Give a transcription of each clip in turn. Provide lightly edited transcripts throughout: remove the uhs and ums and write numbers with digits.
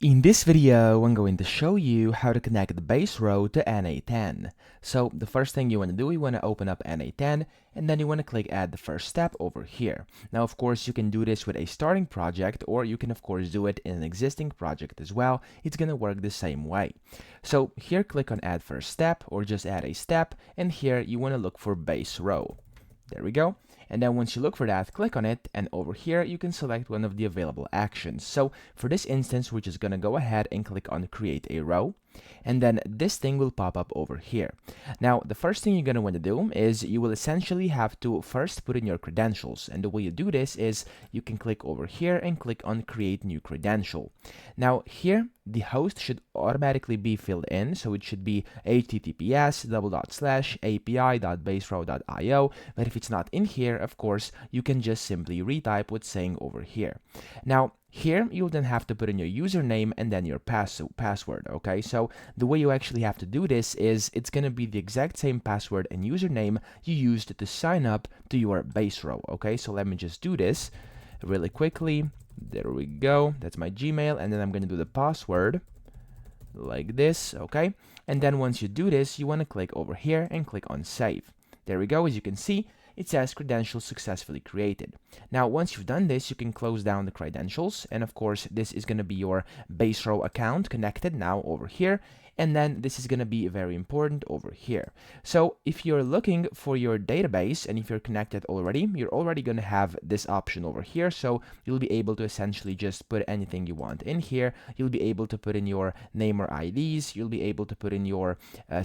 In this video, I'm going to show you how to connect the Baserow to N8N. So the first thing you want to do, you want to open up N8N, and then you want to click add the first step over here. Now, of course, you can do this with a starting project, or you can, of course, do it in an existing project as well. It's going to work the same way. So here, click on add first step, or just add a step, and here you want to look for Baserow. There we go. And then once you look for that, click on it, and over here you can select one of the available actions. So for this instance, we're just gonna go ahead and click on create a row, and then this thing will pop up over here. Now, the first thing you're gonna want to do is you will essentially have to first put in your credentials, and the way you do this is you can click over here and click on create new credential. Now here, the host should automatically be filled in, so it should be https://api.baserow.io, but if it's not in here, of course, you can just simply retype what's saying over here. Now, here, you'll then have to put in your username and then your password, okay? So the way you actually have to do this is it's going to be the exact same password and username you used to sign up to your Baserow, okay? So let me just do this really quickly. There we go. That's my Gmail, and then I'm going to do the password like this, okay? And then once you do this, you want to click over here and click on save. There we go. As you can see, it says credentials successfully created. Now, once you've done this, you can close down the credentials, and of course, this is going to be your Baserow account connected now over here, and then this is going to be very important over here. So if you're looking for your database, and if you're connected already, you're already going to have this option over here, so you'll be able to essentially just put anything you want in here. You'll be able to put in your name or IDs, you'll be able to put in your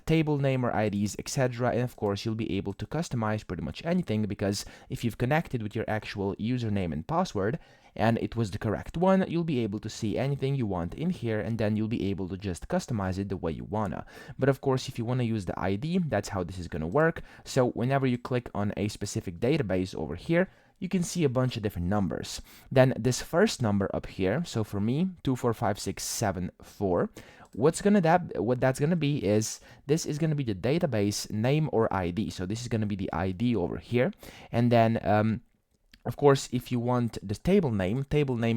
table name or IDs, etc., and of course, you'll be able to customize pretty much anything, because if you've connected with your actual username and password, and it was the correct one, you'll be able to see anything you want in here, and then you'll be able to just customize it the way you wanna. But of course, if you wanna use the ID, that's how this is gonna work. So whenever you click on a specific database over here, you can see a bunch of different numbers. Then this first number up here, so for me, 245674, what that's gonna be is this is gonna be the database name or ID. So this is gonna be the ID over here, and then of course, if you want the table name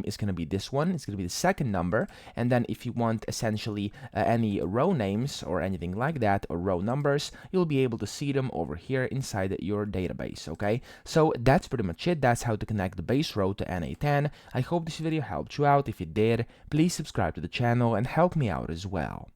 is going to be this one. It's going to be the second number. And then if you want essentially any row names or anything like that, or row numbers, you'll be able to see them over here inside your database, okay? So that's pretty much it. That's how to connect the Baserow to N8N. I hope this video helped you out. If it did, please subscribe to the channel and help me out as well.